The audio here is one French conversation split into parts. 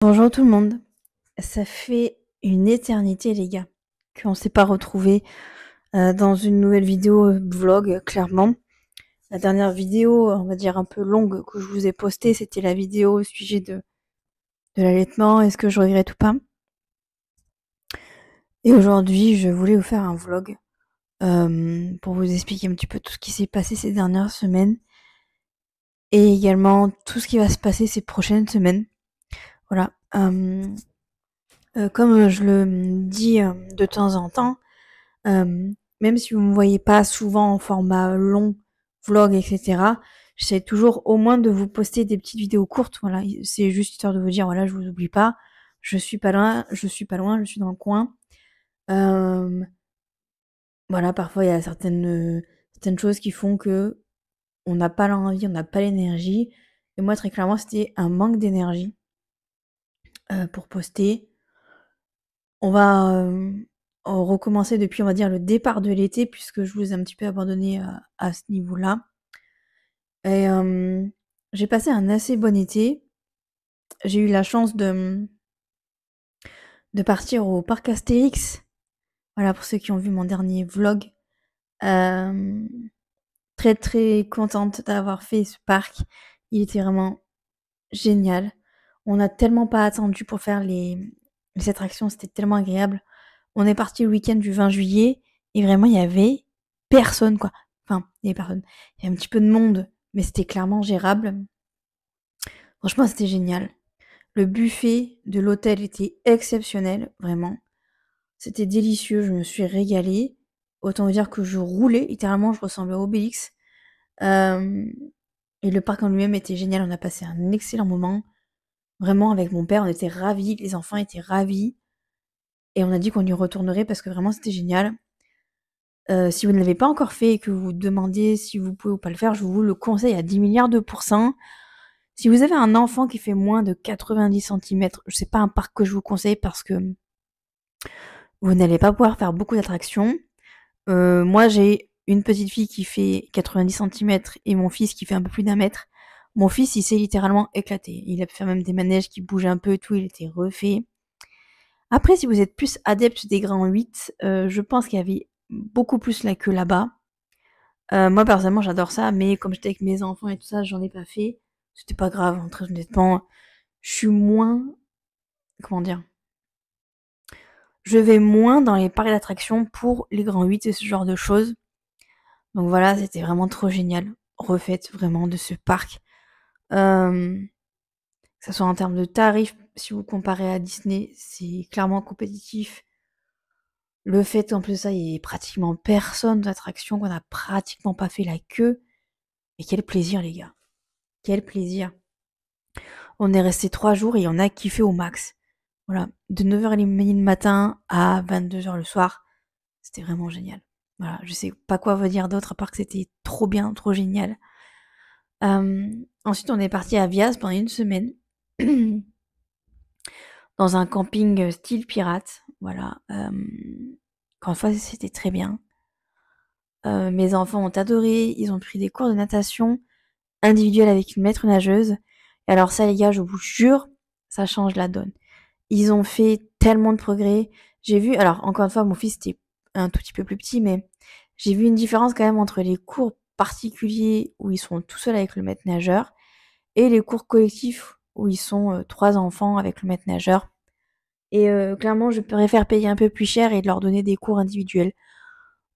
Bonjour tout le monde. Ça fait une éternité les gars qu'on s'est pas retrouvés dans une nouvelle vidéo vlog clairement. La dernière vidéo, on va dire un peu longue que je vous ai postée, c'était la vidéo au sujet de l'allaitement, est-ce que je regrette ou pas. Et aujourd'hui, je voulais vous faire un vlog pour vous expliquer un petit peu tout ce qui s'est passé ces dernières semaines et également tout ce qui va se passer ces prochaines semaines. Voilà. Comme je le dis de temps en temps, même si vous me voyez pas souvent en format long, vlog, etc., j'essaie toujours au moins de vous poster des petites vidéos courtes. Voilà, c'est juste histoire de vous dire, voilà, je vous oublie pas, je suis pas loin, je suis pas loin, je suis dans le coin. Euh, voilà, parfois il y a certaines choses qui font que on n'a pas l'envie, on n'a pas l'énergie. Et moi, très clairement, c'était un manque d'énergie pour poster. On va recommencer depuis, on va dire, le départ de l'été, puisque je vous ai un petit peu abandonné à ce niveau-là. Et j'ai passé un assez bon été. J'ai eu la chance de partir au parc Astérix. Voilà, pour ceux qui ont vu mon dernier vlog. Euh, Très très contente d'avoir fait ce parc. Il était vraiment génial. On n'a tellement pas attendu pour faire les attractions, c'était tellement agréable. On est parti le week-end du 20 juillet et vraiment il y avait personne quoi. Enfin, il y avait personne. Il y avait un petit peu de monde, mais c'était clairement gérable. Franchement, c'était génial. Le buffet de l'hôtel était exceptionnel, vraiment. C'était délicieux, je me suis régalée. Autant vous dire que je roulais, littéralement, je ressemblais à Obélix. Euh, et le parc en lui-même était génial, on a passé un excellent moment. Vraiment, avec mon père, on était ravis, les enfants étaient ravis. Et on a dit qu'on y retournerait parce que vraiment, c'était génial. Si vous ne l'avez pas encore fait et que vous vous demandez si vous pouvez ou pas le faire, je vous le conseille à 10 milliards de pourcents. Si vous avez un enfant qui fait moins de 90 centimètres, c'est pas un parc que je vous conseille parce que vous n'allez pas pouvoir faire beaucoup d'attractions. Moi, j'ai une petite fille qui fait 90 centimètres et mon fils qui fait un peu plus d'1 mètre. Mon fils, il s'est littéralement éclaté. Il a pu faire même des manèges qui bougeaient un peu et tout, il était refait. Après, si vous êtes plus adepte des grands 8, je pense qu'il y avait beaucoup plus la queue là-bas. Moi, personnellement, j'adore ça, mais comme j'étais avec mes enfants et tout ça, j'en ai pas fait. C'était pas grave, très honnêtement. Je suis moins... Comment dire? Je vais moins dans les parcs d'attractions pour les grands 8 et ce genre de choses. Donc voilà, c'était vraiment trop génial. Refaite vraiment de ce parc. Que ce soit en termes de tarifs, si vous comparez à Disney, c'est clairement compétitif. Le fait qu'en plus de ça, il y ait pratiquement personne d'attraction, qu'on n'a pratiquement pas fait la queue. Mais quel plaisir, les gars. Quel plaisir. On est resté 3 jours et on a kiffé au max. Voilà, de 9h30 le matin à 22h le soir. C'était vraiment génial. Voilà, je sais pas quoi vous dire d'autre à part que c'était trop bien, trop génial. Ensuite, on est parti à Vias pendant une semaine. Dans un camping style pirate. Voilà. Encore une fois, c'était très bien. Mes enfants ont adoré. Ils ont pris des cours de natation individuels avec une maître nageuse. Et alors ça, les gars, je vous jure, ça change la donne. Ils ont fait tellement de progrès. J'ai vu, alors encore une fois, mon fils était un tout petit peu plus petit, mais j'ai vu une différence quand même entre les cours particuliers où ils sont tout seuls avec le maître nageur et les cours collectifs où ils sont 3 enfants avec le maître nageur. Et clairement, je préfère payer un peu plus cher et de leur donner des cours individuels.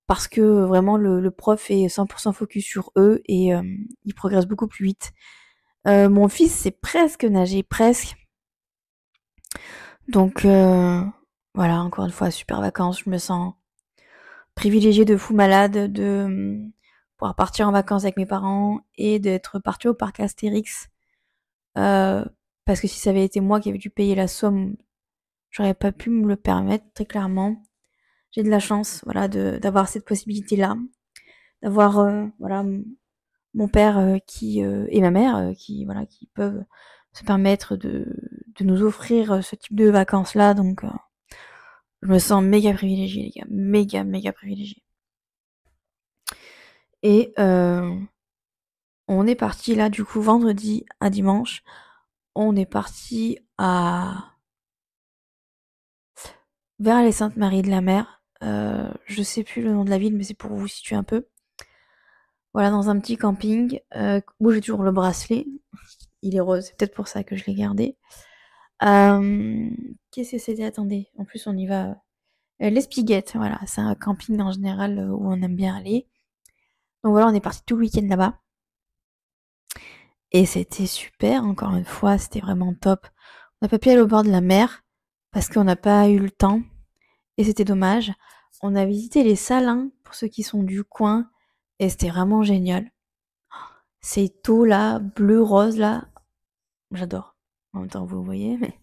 Parce que vraiment, le prof est 100% focus sur eux et ils progressent beaucoup plus vite. Mon fils, c'est presque nagé, presque. Donc voilà, encore une fois, super vacances. Je me sens privilégiée de fou malade de pouvoir partir en vacances avec mes parents et d'être partie au parc Astérix. Parce que si ça avait été moi qui avais dû payer la somme, j'aurais pas pu me le permettre, très clairement. J'ai de la chance, voilà, d'avoir cette possibilité-là, d'avoir, voilà, mon père qui et ma mère qui, voilà, qui peuvent se permettre de nous offrir ce type de vacances-là. Donc, je me sens méga privilégiée, les gars, méga, méga privilégiée. Et on est parti là, du coup, vendredi à dimanche. on est partis vers les Saintes-Maries-de-la-Mer. Je sais plus le nom de la ville, mais c'est pour vous situer un peu. Voilà, dans un petit camping où j'ai toujours le bracelet. Il est rose, c'est peut-être pour ça que je l'ai gardé. Qu'est-ce que c'était? Attendez, en plus on y va. L'Espiguette, voilà, c'est un camping en général où on aime bien aller. Donc voilà, on est parti tout le week-end là-bas. Et c'était super, encore une fois, c'était vraiment top. On n'a pas pu aller au bord de la mer parce qu'on n'a pas eu le temps. Et c'était dommage. On a visité les Salins, pour ceux qui sont du coin. Et c'était vraiment génial. Ces taux là, bleu, rose là, j'adore. En même temps, vous voyez, mais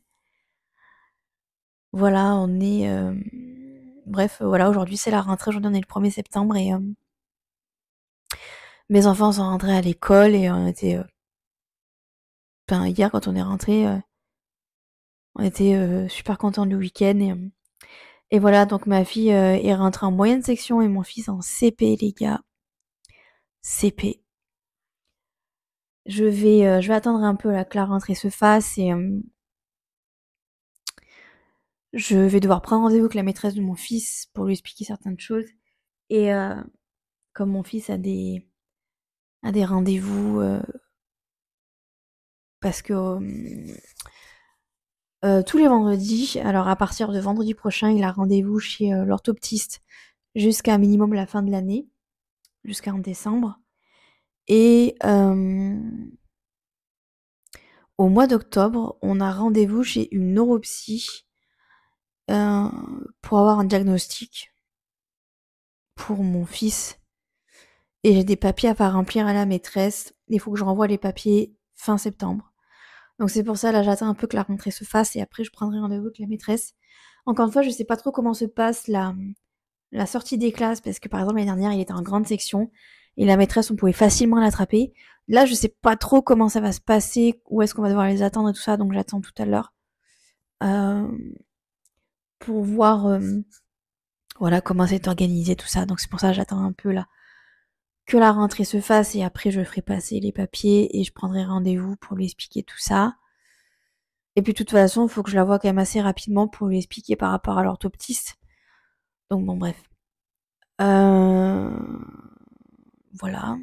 voilà, on est... Bref, voilà, aujourd'hui c'est la rentrée, aujourd'hui on est le 1er septembre et mes enfants sont rentrés à l'école et on était... Enfin, hier quand on est rentrés, on était super contents du week-end et voilà, donc ma fille est rentrée en moyenne section et mon fils en CP, les gars. CP. Je vais attendre un peu là, que la rentrée se fasse et je vais devoir prendre rendez-vous avec la maîtresse de mon fils pour lui expliquer certaines choses. Et comme mon fils a des rendez-vous parce que tous les vendredis, alors à partir de vendredi prochain, il a rendez-vous chez l'orthoptiste jusqu'à minimum la fin de l'année, jusqu'en décembre. Et au mois d'octobre, on a rendez-vous chez une neuropsy pour avoir un diagnostic pour mon fils. Et j'ai des papiers à faire remplir à la maîtresse. Il faut que je renvoie les papiers fin septembre. Donc c'est pour ça, là, j'attends un peu que la rentrée se fasse et après je prendrai rendez-vous avec la maîtresse. Encore une fois, je sais pas trop comment se passe la sortie des classes parce que par exemple l'année dernière, il était en grande section et la maîtresse, on pouvait facilement l'attraper. Là, je sais pas trop comment ça va se passer, où est-ce qu'on va devoir les attendre et tout ça, donc j'attends tout à l'heure euh, pour voir voilà comment c'est organisé tout ça. Donc c'est pour ça que j'attends un peu là que la rentrée se fasse et après je ferai passer les papiers et je prendrai rendez-vous pour lui expliquer tout ça. Et puis de toute façon, il faut que je la voie quand même assez rapidement pour lui expliquer par rapport à l'orthoptiste. Donc bon bref. Euh... Voilà.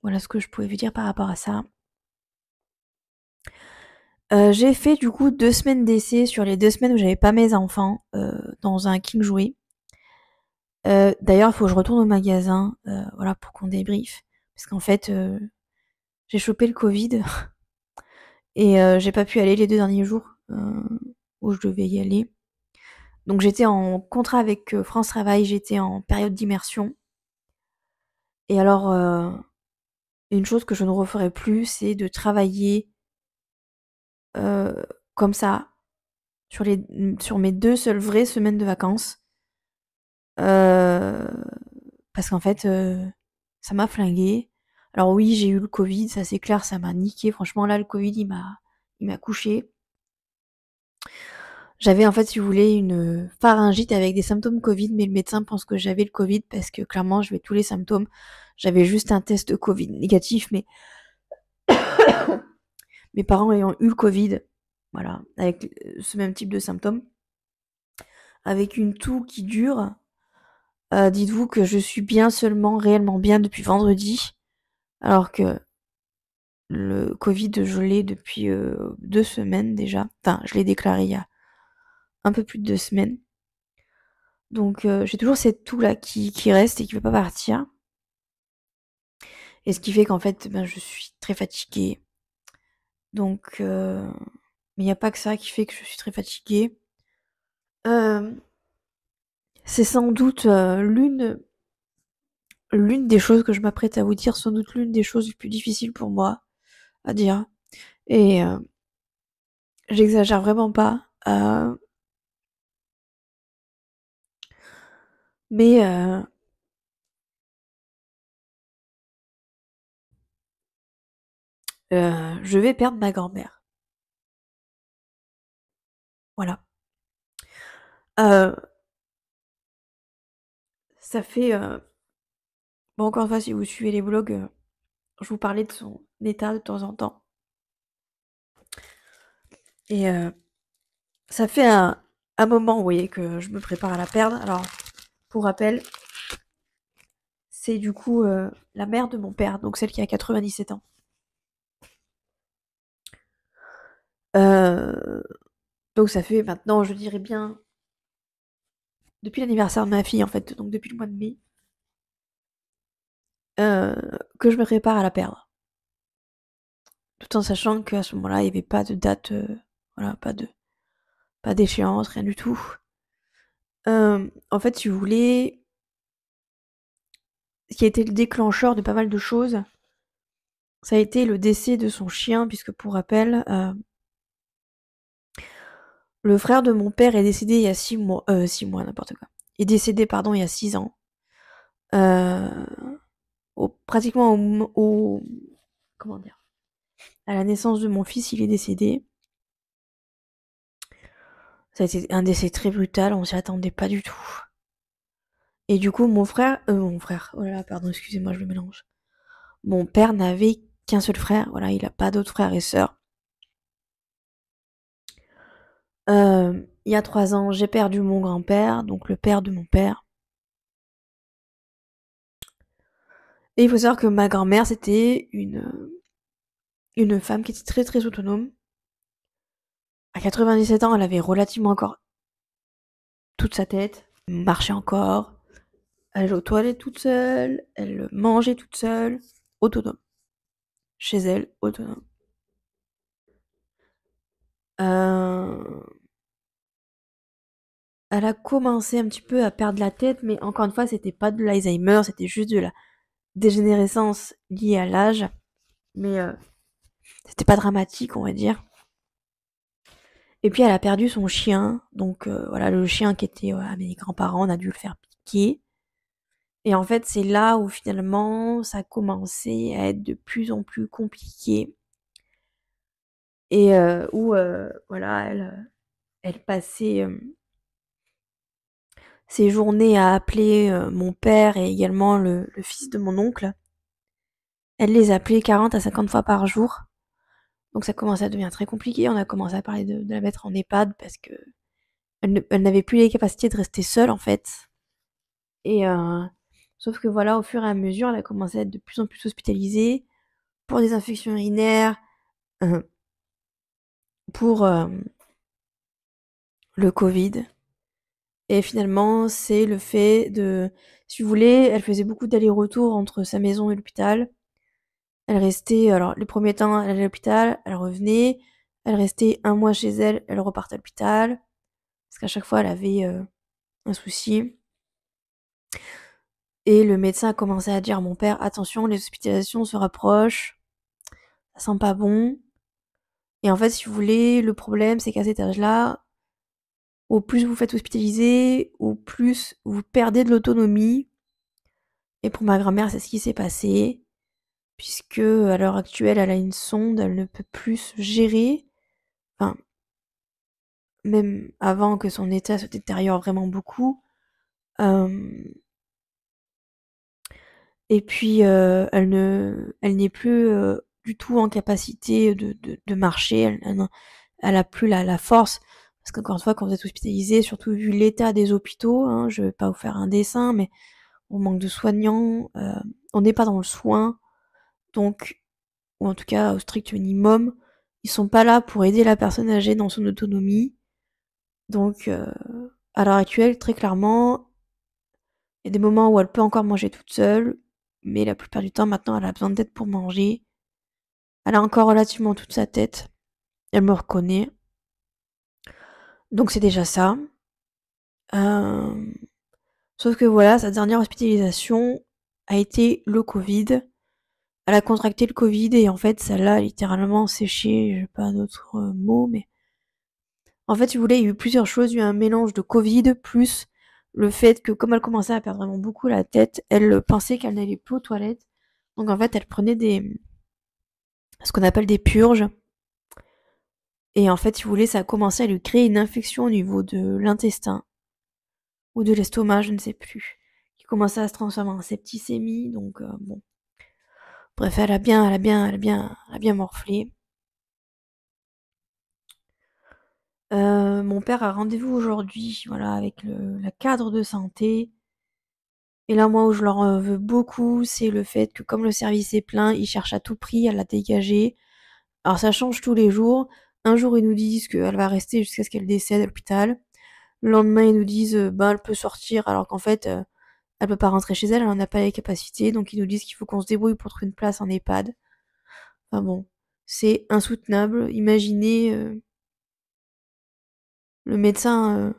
Voilà ce que je pouvais vous dire par rapport à ça. J'ai fait du coup 2 semaines d'essai sur les 2 semaines où j'avais pas mes enfants dans un King Jouet. D'ailleurs, il faut que je retourne au magasin voilà, pour qu'on débriefe. Parce qu'en fait, j'ai chopé le Covid et j'ai pas pu aller les 2 derniers jours où je devais y aller. Donc j'étais en contrat avec France Travail, j'étais en période d'immersion. Et alors, une chose que je ne referai plus, c'est de travailler comme ça sur mes 2 seules vraies semaines de vacances. Heu, Parce qu'en fait, ça m'a flinguée. Alors oui, j'ai eu le Covid, ça c'est clair, ça m'a niqué. Franchement là, le Covid, il m'a couché. J'avais en fait, si vous voulez, une pharyngite avec des symptômes Covid, mais le médecin pense que j'avais le Covid parce que clairement, j'avais tous les symptômes. J'avais juste un test Covid négatif, mais mes parents ayant eu le Covid, voilà, avec ce même type de symptômes, avec une toux qui dure. Dites-vous que je suis bien seulement réellement bien depuis vendredi, alors que le Covid, je l'ai depuis 2 semaines déjà. Enfin, je l'ai déclaré il y a un peu plus de 2 semaines. Donc j'ai toujours cette toux là qui reste et qui veut pas partir. Et ce qui fait qu'en fait, ben, je suis très fatiguée. Donc, mais il n'y a pas que ça qui fait que je suis très fatiguée. Euh, c'est sans doute l'une des choses que je m'apprête à vous dire, sans doute l'une des choses les plus difficiles pour moi à dire. Et j'exagère vraiment pas. Mais je vais perdre ma grand-mère. Voilà. Euh, Ça fait... Bon, encore une fois, si vous suivez les vlogs, je vous parlais de son état de temps en temps. Et ça fait un moment, vous voyez, que je me prépare à la perdre. Alors, pour rappel, c'est du coup la mère de mon père, donc celle qui a 97 ans. Donc ça fait maintenant, je dirais bien, depuis l'anniversaire de ma fille, en fait, donc depuis le mois de mai, que je me prépare à la perdre. Tout en sachant qu'à ce moment-là, il n'y avait pas de date, voilà, pas d'échéance, rien du tout. En fait, si vous voulez, ce qui a été le déclencheur de pas mal de choses, ça a été le décès de son chien, puisque pour rappel, le frère de mon père est décédé il y a 6 mois, 6 mois, n'importe quoi. Il est décédé, pardon, il y a 6 ans. Euh, pratiquement comment dire, à la naissance de mon fils, il est décédé. Ça a été un décès très brutal, on s'y attendait pas du tout. Et du coup, mon frère, oh là là, pardon, excusez-moi, je me mélange. Mon père n'avait qu'un seul frère, voilà, il a pas d'autres frères et sœurs. Il y a 3 ans, j'ai perdu mon grand-père, donc le père de mon père. Et il faut savoir que ma grand-mère, c'était une femme qui était très très autonome. À 97 ans, elle avait relativement encore toute sa tête, marchait encore, elle allait aux toilettes toute seule, elle mangeait toute seule, autonome. Chez elle, autonome. Euh, Elle a commencé un petit peu à perdre la tête, mais encore une fois, c'était pas de l'Alzheimer, c'était juste de la dégénérescence liée à l'âge. Mais c'était pas dramatique, on va dire. Et puis elle a perdu son chien, donc voilà, le chien qui était à mes grands-parents, on a dû le faire piquer. Et en fait, c'est là où finalement ça a commencé à être de plus en plus compliqué. Et où voilà, elle passait ses journées à appeler mon père et également le fils de mon oncle. Elle les appelait 40 à 50 fois par jour. Donc ça commençait à devenir très compliqué. On a commencé à parler de la mettre en EHPAD parce que elle n'avait plus les capacités de rester seule en fait. Et sauf que voilà, au fur et à mesure, elle a commencé à être de plus en plus hospitalisée pour des infections urinaires, euh, pour le Covid. Et finalement, c'est le fait de, si vous voulez, elle faisait beaucoup d'allers-retours entre sa maison et l'hôpital. Elle restait, alors les premiers temps, elle allait à l'hôpital, elle revenait, elle restait un mois chez elle, elle repartait à l'hôpital, parce qu'à chaque fois, elle avait un souci. Et le médecin a commencé à dire à mon père, attention, les hospitalisations se rapprochent, ça sent pas bon. Et en fait, si vous voulez, le problème, c'est qu'à cet âge-là, au plus vous faites hospitaliser, au plus vous perdez de l'autonomie. Et pour ma grand-mère, c'est ce qui s'est passé, puisque à l'heure actuelle, elle a une sonde, elle ne peut plus se gérer. Enfin, même avant que son état se détériore vraiment beaucoup. Et puis, elle n'est plus du tout en capacité de marcher. Elle a plus la force. Parce qu'encore une fois, quand vous êtes hospitalisé, surtout vu l'état des hôpitaux, hein, je vais pas vous faire un dessin, mais on manque de soignants, on n'est pas dans le soin, donc, ou en tout cas au strict minimum, ils sont pas là pour aider la personne âgée dans son autonomie. Donc, à l'heure actuelle, très clairement, il y a des moments où elle peut encore manger toute seule, mais la plupart du temps, maintenant, elle a besoin d'aide pour manger. Elle a encore relativement toute sa tête. Elle me reconnaît. Donc c'est déjà ça. Euh, Sauf que voilà, sa dernière hospitalisation a été le Covid. Elle a contracté le Covid et en fait, ça l'a littéralement séché. J'ai pas d'autres mots, mais en fait, si vous voulez, il y a eu plusieurs choses. Il y a eu un mélange de Covid plus le fait que comme elle commençait à perdre vraiment beaucoup la tête, elle pensait qu'elle n'allait plus aux toilettes. Donc en fait, elle prenait ce qu'on appelle des purges. Et en fait, si vous voulez, ça a commencé à lui créer une infection au niveau de l'intestin ou de l'estomac, je ne sais plus, qui commençait à se transformer en septicémie. Donc bon, bref, elle a bien morflé. Mon père a rendez-vous aujourd'hui, voilà, avec la cadre de santé. Et là, moi, où je leur en veux beaucoup, c'est le fait que comme le service est plein, ils cherchent à tout prix à la dégager. Alors ça change tous les jours. Un jour, ils nous disent qu'elle va rester jusqu'à ce qu'elle décède à l'hôpital. Le lendemain, ils nous disent, ben, elle peut sortir, alors qu'en fait, elle peut pas rentrer chez elle, elle en a pas les capacités. Donc ils nous disent qu'il faut qu'on se débrouille pour trouver une place en EHPAD. Enfin bon, c'est insoutenable. Imaginez, le médecin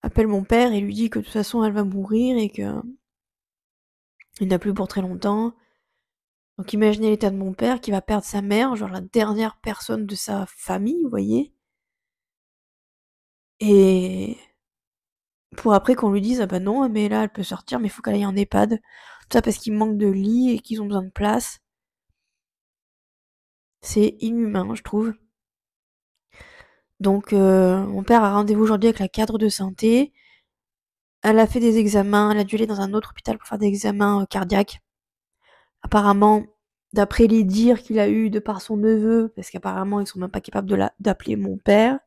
appelle mon père et lui dit que de toute façon, elle va mourir et que il n'a plus pour très longtemps. Donc imaginez l'état de mon père qui va perdre sa mère, genre la dernière personne de sa famille, vous voyez. Et pour après qu'on lui dise ah bah non mais là elle peut sortir mais il faut qu'elle aille en EHPAD. Tout ça parce qu'il manque de lits et qu'ils ont besoin de place. C'est inhumain je trouve. Donc mon père a rendez-vous aujourd'hui avec la cadre de santé. Elle a fait des examens, elle a dû aller dans un autre hôpital pour faire des examens cardiaques. Apparemment, d'après les dires qu'il a eu de par son neveu, parce qu'apparemment ils sont même pas capables d'appeler mon père,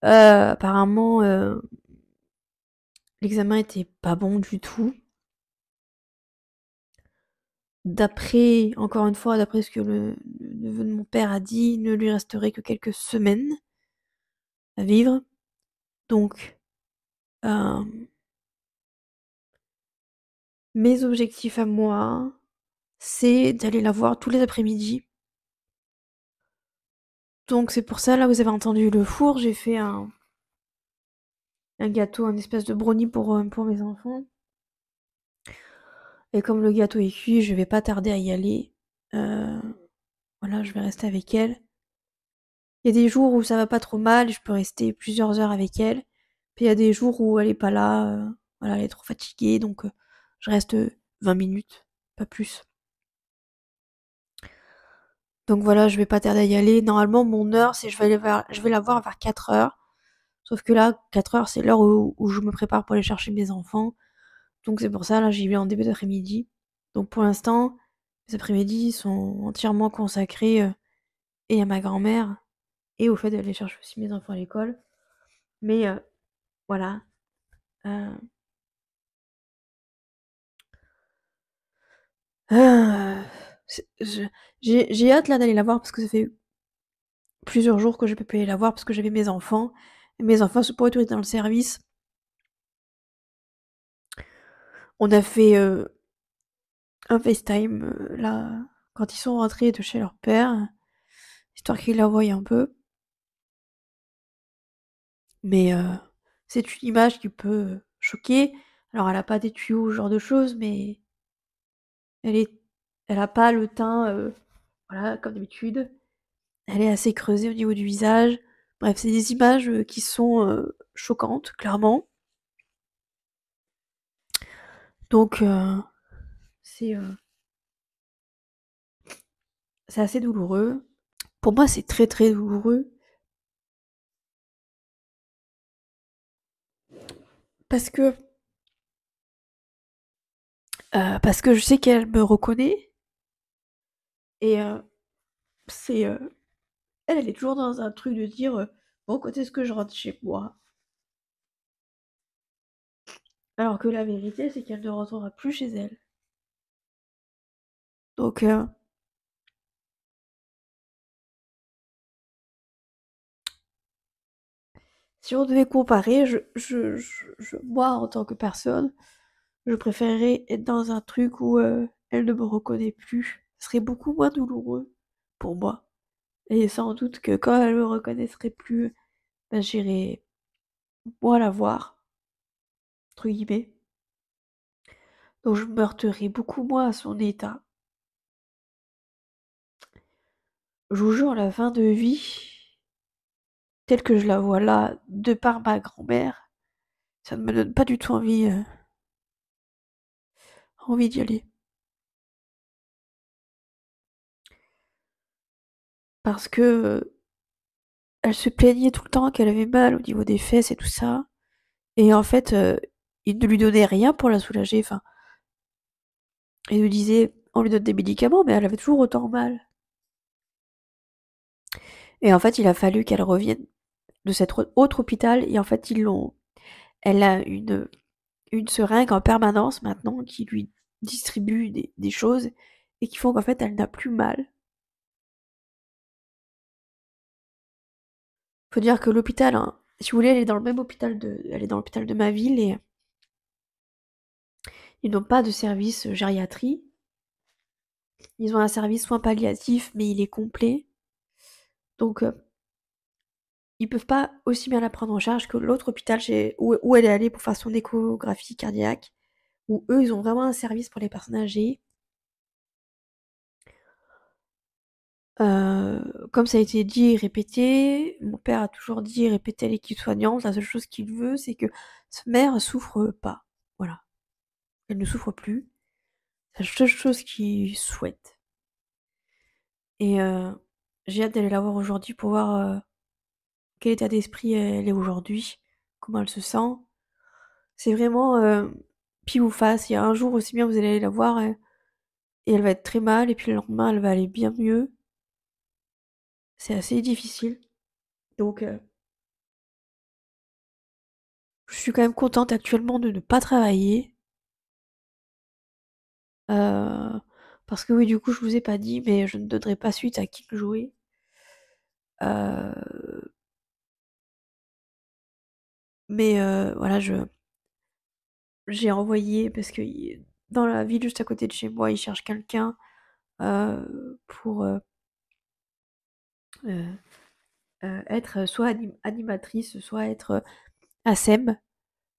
apparemment l'examen était pas bon du tout. D'après, encore une fois, d'après ce que le neveu de mon père a dit, il ne lui resterait que quelques semaines à vivre. Donc, mes objectifs à moi, c'est d'aller la voir tous les après-midi. Donc c'est pour ça, là, vous avez entendu le four, j'ai fait un gâteau, un espèce de brownie pour mes enfants. Et comme le gâteau est cuit, je vais pas tarder à y aller. Voilà, je vais rester avec elle. Il y a des jours où ça va pas trop mal, je peux rester plusieurs heures avec elle. Puis il y a des jours où elle est pas là, voilà, elle est trop fatiguée, donc je reste 20 minutes, pas plus. Donc voilà, je vais pas tarder à y aller. Normalement, mon heure, c'est je vais la voir vers 4 heures. Sauf que là, 4 heures, c'est l'heure où je me prépare pour aller chercher mes enfants. Donc c'est pour ça, là, j'y vais en début d'après-midi. Donc pour l'instant, les après-midi sont entièrement consacrés et à ma grand-mère et au fait d'aller chercher aussi mes enfants à l'école. Mais voilà. Euh, euh, j'ai hâte là d'aller la voir parce que ça fait plusieurs jours que je peux plus aller la voir parce que j'avais mes enfants. Et mes enfants se pourraient être dans le service. On a fait un FaceTime là quand ils sont rentrés de chez leur père, histoire qu'ils la voient un peu. Mais c'est une image qui peut choquer. Alors elle a pas des tuyaux, ce genre de choses, mais elle est, elle a pas le teint, voilà, comme d'habitude. Elle est assez creusée au niveau du visage. Bref, c'est des images qui sont choquantes, clairement. Donc c'est euh, c'est assez douloureux. Pour moi, c'est très très douloureux parce que je sais qu'elle me reconnaît et c'est elle est toujours dans un truc de dire bon quand est-ce que je rentre chez moi, alors que la vérité c'est qu'elle ne rentrera plus chez elle. Donc si on devait comparer, moi en tant que personne, je préférerais être dans un truc où elle ne me reconnaît plus. Ce serait beaucoup moins douloureux pour moi. Et sans doute que quand elle me reconnaîtrait plus, ben, j'irais moi la voir, entre guillemets. Donc je me heurterais beaucoup moins à son état. Je vous jure, la fin de vie, telle que je la vois là, de par ma grand-mère, ça ne me donne pas du tout envie d'y aller. Parce que elle se plaignait tout le temps qu'elle avait mal au niveau des fesses et tout ça. Et en fait, il ne lui donnait rien pour la soulager. Enfin, il nous disait, on lui donne des médicaments, mais elle avait toujours autant mal. Et en fait, il a fallu qu'elle revienne de cet autre hôpital et en fait, elle a une seringue en permanence maintenant qui lui distribue des choses et qui font qu'en fait, elle n'a plus mal. Faut dire que l'hôpital, hein, si vous voulez, elle est dans l'hôpital de ma ville et ils n'ont pas de service gériatrie. Ils ont un service soins palliatifs, mais il est complet. Donc, ils peuvent pas aussi bien la prendre en charge que l'autre hôpital où elle est allée pour faire son échographie cardiaque, où eux, ils ont vraiment un service pour les personnes âgées. Comme ça a été dit et répété, mon père a toujours dit et répété à l'équipe soignante, la seule chose qu'il veut, c'est que sa mère souffre pas. Voilà. Elle ne souffre plus. C'est la seule chose qu'il souhaite. Et j'ai hâte d'aller la voir aujourd'hui pour voir quel état d'esprit elle est aujourd'hui, comment elle se sent. C'est vraiment pile ou face. Il y a un jour aussi bien vous allez aller la voir et elle va être très mal, et puis le lendemain elle va aller bien mieux. C'est assez difficile. Donc je suis quand même contente actuellement de ne pas travailler. Parce que oui, du coup, je vous ai pas dit, mais je ne donnerai pas suite à King Jouet. Euh, mais voilà, j'ai envoyé parce que dans la ville juste à côté de chez moi, ils cherchent quelqu'un pour euh, être soit animatrice, soit être ASEM.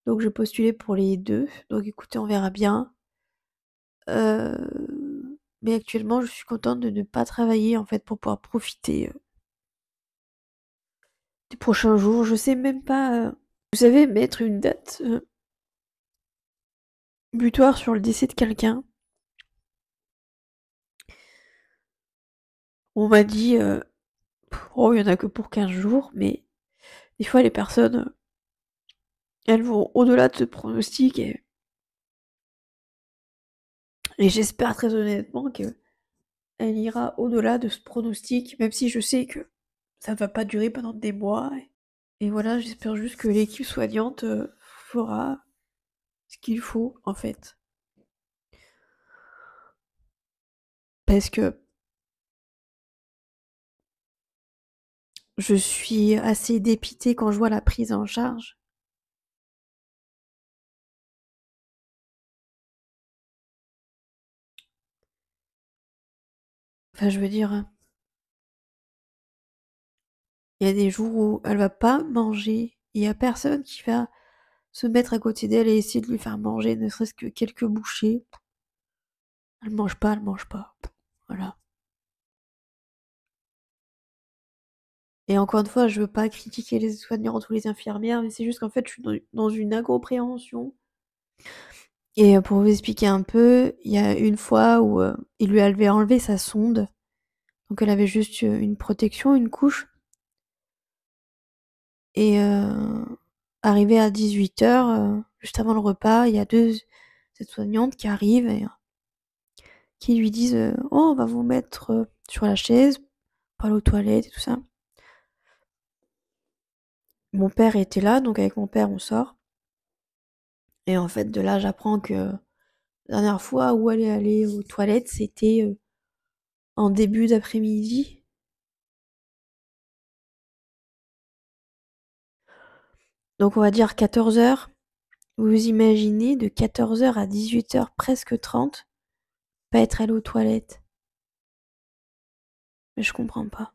Donc je postulais pour les deux. Donc écoutez, on verra bien. Mais actuellement, je suis contente de ne pas travailler en fait pour pouvoir profiter des prochains jours. Je sais même pas. Vous savez, mettre une date butoir sur le décès de quelqu'un. On m'a dit, oh, il y en a que pour 15 jours, mais des fois, les personnes, elles vont au-delà de ce pronostic et j'espère très honnêtement qu'elle ira au-delà de ce pronostic, même si je sais que ça va pas durer pendant des mois. Et voilà, j'espère juste que l'équipe soignante fera ce qu'il faut, en fait. Parce que je suis assez dépitée quand je vois la prise en charge. Enfin, je veux dire, il y a des jours où elle va pas manger. Il y a personne qui va se mettre à côté d'elle et essayer de lui faire manger, ne serait-ce que quelques bouchées. Elle mange pas, elle mange pas. Voilà. Et encore une fois, je veux pas critiquer les soignantes ou les infirmières, mais c'est juste qu'en fait, je suis dans une agro-préhension. Et pour vous expliquer un peu, il y a une fois où il lui avait enlevé sa sonde. Donc elle avait juste une protection, une couche. Et arrivé à 18h, juste avant le repas, il y a deux aides-soignantes qui arrivent et qui lui disent oh, on va vous mettre sur la chaise, pour aller aux toilettes et tout ça. Mon père était là, donc avec mon père, on sort. Et en fait, de là, j'apprends que la dernière fois où elle est allée aux toilettes, c'était en début d'après-midi. Donc on va dire 14h. Vous imaginez de 14h à 18h, presque 30, pas être allée aux toilettes. Mais je comprends pas.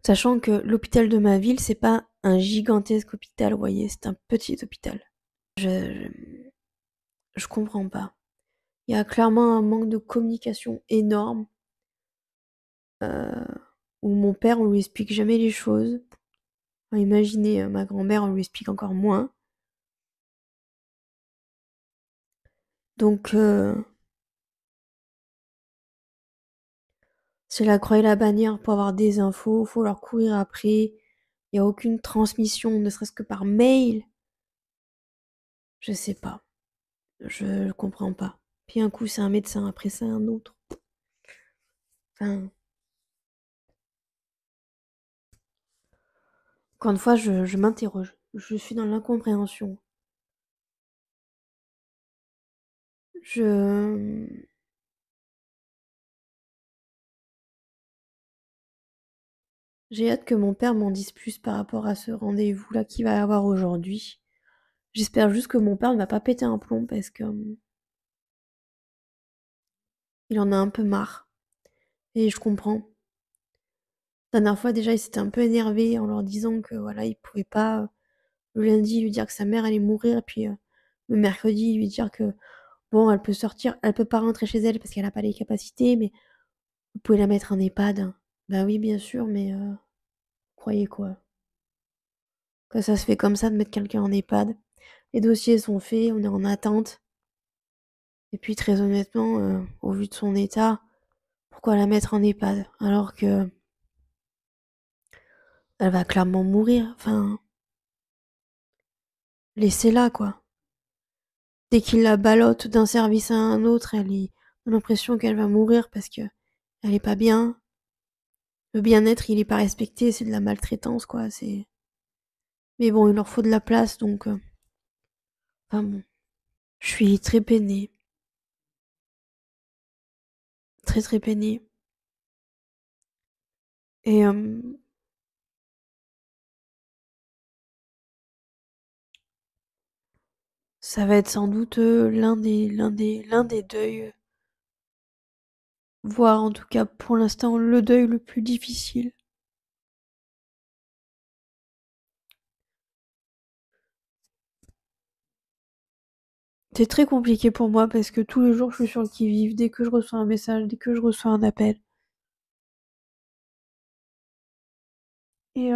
Sachant que l'hôpital de ma ville, c'est pas un gigantesque hôpital, vous voyez, c'est un petit hôpital. Je comprends pas. Il y a clairement un manque de communication énorme, heu, où mon père, on lui explique jamais les choses. Enfin, imaginez, ma grand-mère, on lui explique encore moins. Donc c'est la croix et la bannière pour avoir des infos, faut leur courir après. Il y a aucune transmission, ne serait-ce que par mail. Je sais pas, je comprends pas. Puis un coup c'est un médecin, après c'est un autre. Enfin Encore une fois, je m'interroge. Je suis dans l'incompréhension. Je j'ai hâte que mon père m'en dise plus par rapport à ce rendez-vous-là qu'il va avoir aujourd'hui. J'espère juste que mon père ne va pas péter un plomb parce que, il en a un peu marre et je comprends. La dernière fois déjà, il s'était un peu énervé en leur disant que voilà, il pouvait pas, le lundi lui dire que sa mère allait mourir et puis, le mercredi lui dire que bon, elle peut sortir, elle peut pas rentrer chez elle parce qu'elle a pas les capacités, mais vous pouvez la mettre en EHPAD. Bah oui, bien sûr, mais, croyez quoi? Que ça se fait comme ça de mettre quelqu'un en EHPAD. Les dossiers sont faits, on est en attente et puis très honnêtement, au vu de son état, pourquoi la mettre en EHPAD? Alors qu'elle va clairement mourir, enfin, laissez-la quoi. Dès qu'il la ballotte d'un service à un autre, a l'impression qu'elle va mourir parce qu'elle est pas bien. Le bien-être, il est pas respecté, c'est de la maltraitance quoi, c'est mais bon, il leur faut de la place donc enfin bon. Je suis très peinée, très, très peinée et ça va être sans doute, l'un des deuils, voire en tout cas pour l'instant le deuil le plus difficile. C'est très compliqué pour moi parce que tous les jours je suis sur le qui-vive, dès que je reçois un message, dès que je reçois un appel et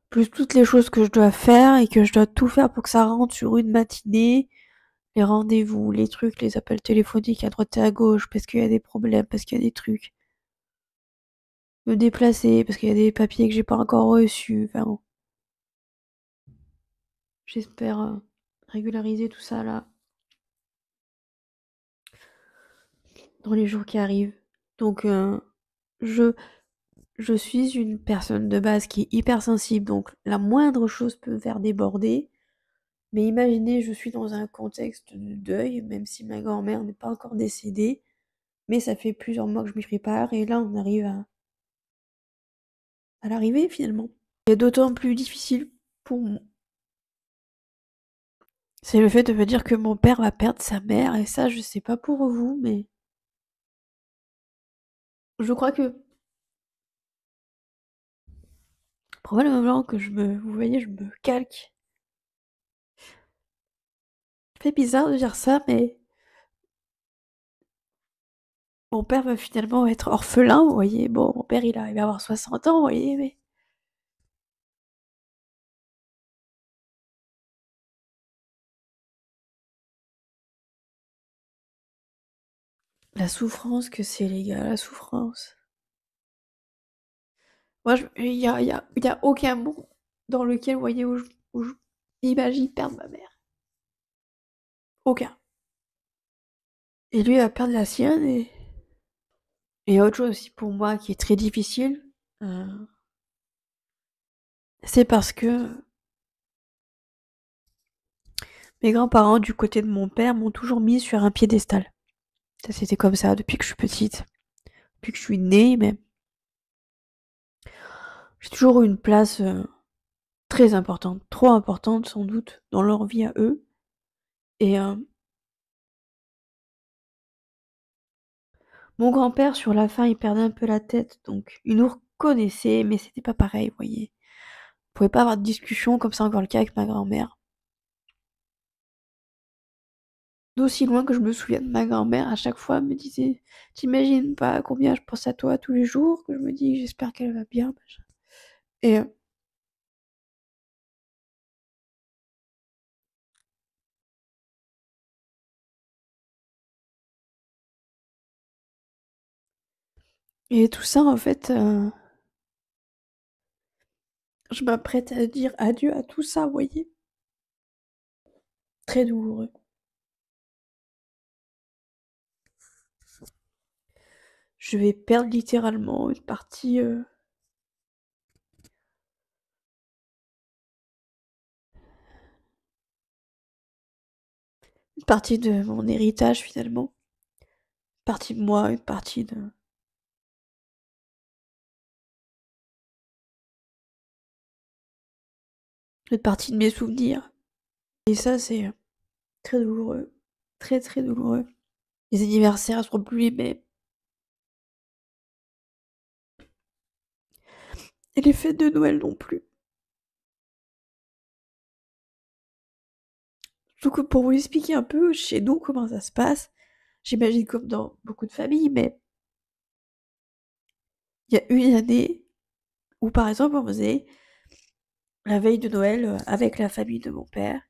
plus toutes les choses que je dois faire et que je dois tout faire pour que ça rentre sur une matinée, les rendez-vous, les trucs, les appels téléphoniques à droite et à gauche parce qu'il y a des problèmes, parce qu'il y a des trucs. Me déplacer parce qu'il y a des papiers que j'ai pas encore reçus, enfin bon. J'espère, régulariser tout ça là, dans les jours qui arrivent. Donc je je suis une personne de base qui est hypersensible, donc la moindre chose peut me faire déborder. Mais imaginez, je suis dans un contexte de deuil, même si ma grand-mère n'est pas encore décédée, mais ça fait plusieurs mois que je m'y prépare et là on arrive à l'arrivée finalement. Et d'autant plus difficile pour moi, c'est le fait de me dire que mon père va perdre sa mère et ça je sais pas pour vous, mais je crois que probablement que vous voyez, je me calque. Ça fait bizarre de dire ça, mais mon père va finalement être orphelin, vous voyez. Bon, mon père, il arrive à avoir 60 ans, vous voyez, mais la souffrance que c'est, les gars, la souffrance. Moi, il y a aucun monde dans lequel, vous voyez, où je m'imagine perdre ma mère. Aucun. Et lui, il va perdre la sienne et autre chose aussi pour moi qui est très difficile, c'est parce que mes grands-parents, du côté de mon père, m'ont toujours mise sur un piédestal. Ça, c'était comme ça depuis que je suis petite, depuis que je suis née même. J'ai toujours eu une place, très importante, trop importante sans doute dans leur vie à eux et mon grand-père sur la fin, il perdait un peu la tête donc il nous reconnaissait mais c'était pas pareil, vous voyez? On pouvait pas avoir de discussion comme c'est encore le cas avec ma grand-mère. D'aussi loin que je me souviens de ma grand-mère, à chaque fois, elle me disait: «Tu pas combien je pense à toi tous les jours, que je me dis: "J'espère qu'elle va bien", machin» et tout ça en fait, je m'apprête à dire adieu à tout ça, vous voyez? Très douloureux. je vais perdre littéralement une partie, de mon héritage finalement. Une partie de moi, une partie de mes souvenirs. Et ça, c'est très douloureux. Très, très douloureux. Les anniversaires seront plus les mêmes. Et les fêtes de Noël non plus. Donc pour vous expliquer un peu chez nous comment ça se passe, j'imagine comme dans beaucoup de familles, mais il y a une année où par exemple on faisait la veille de Noël avec la famille de mon père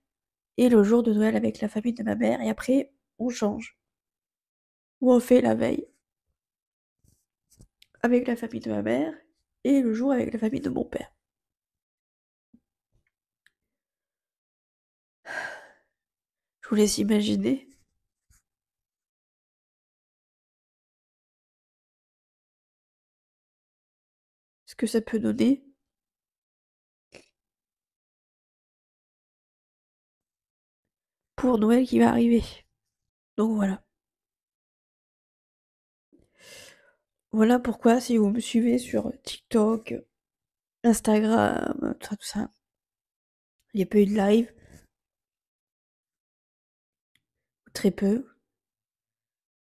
et le jour de Noël avec la famille de ma mère et après on change. Ou on fait la veille avec la famille de ma mère et le jour avec la famille de mon père. Je vous laisse imaginer ce que ça peut donner. Pour Noël qui va arriver. Donc voilà. Voilà pourquoi si vous me suivez sur TikTok, Instagram, tout ça, il n'y a pas eu de live, très peu.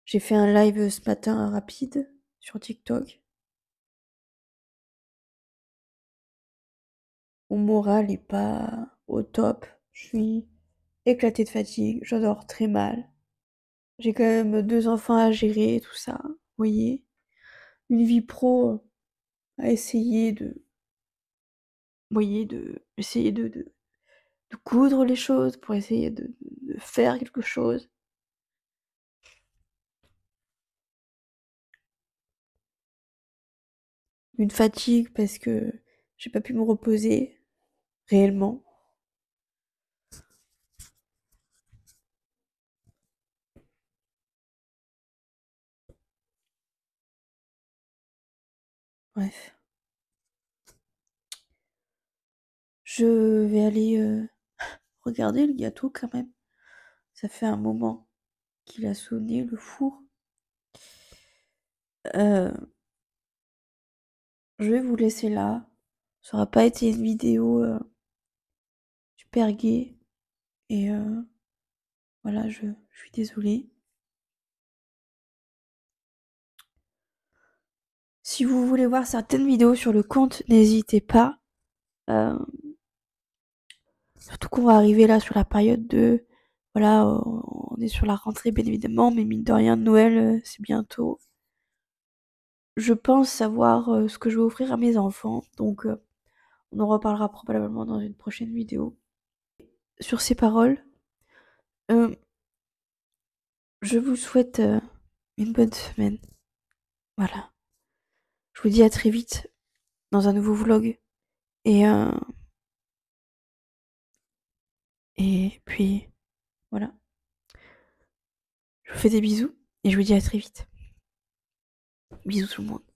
J'ai fait un live ce matin rapide sur TikTok. Mon moral est pas au top. Je suis éclatée de fatigue, je dors très mal. J'ai quand même 2 enfants à gérer, tout ça, vous voyez? Une vie pro à essayer de voyez, essayer de coudre les choses, pour essayer de faire quelque chose. Une fatigue parce que j'ai pas pu me reposer réellement. Bref. Je vais aller, regarder le gâteau quand même. Ça fait un moment qu'il a sonné le four. Je vais vous laisser là. Ça aura pas été une vidéo, super gaie et voilà, je suis désolée. Si vous voulez voir certaines vidéos sur le compte, n'hésitez pas. Heu, Surtout qu'on va arriver là sur la période de voilà, on est sur la rentrée bien évidemment, mais mine de rien Noël, c'est bientôt. Je pense savoir, ce que je vais offrir à mes enfants, donc on en reparlera probablement dans une prochaine vidéo. Sur ces paroles, hem, je vous souhaite, une bonne semaine. Voilà. Je vous dis à très vite dans un nouveau vlog et puis voilà. Je vous fais des bisous et je vous dis à très vite. Bisous tout le monde.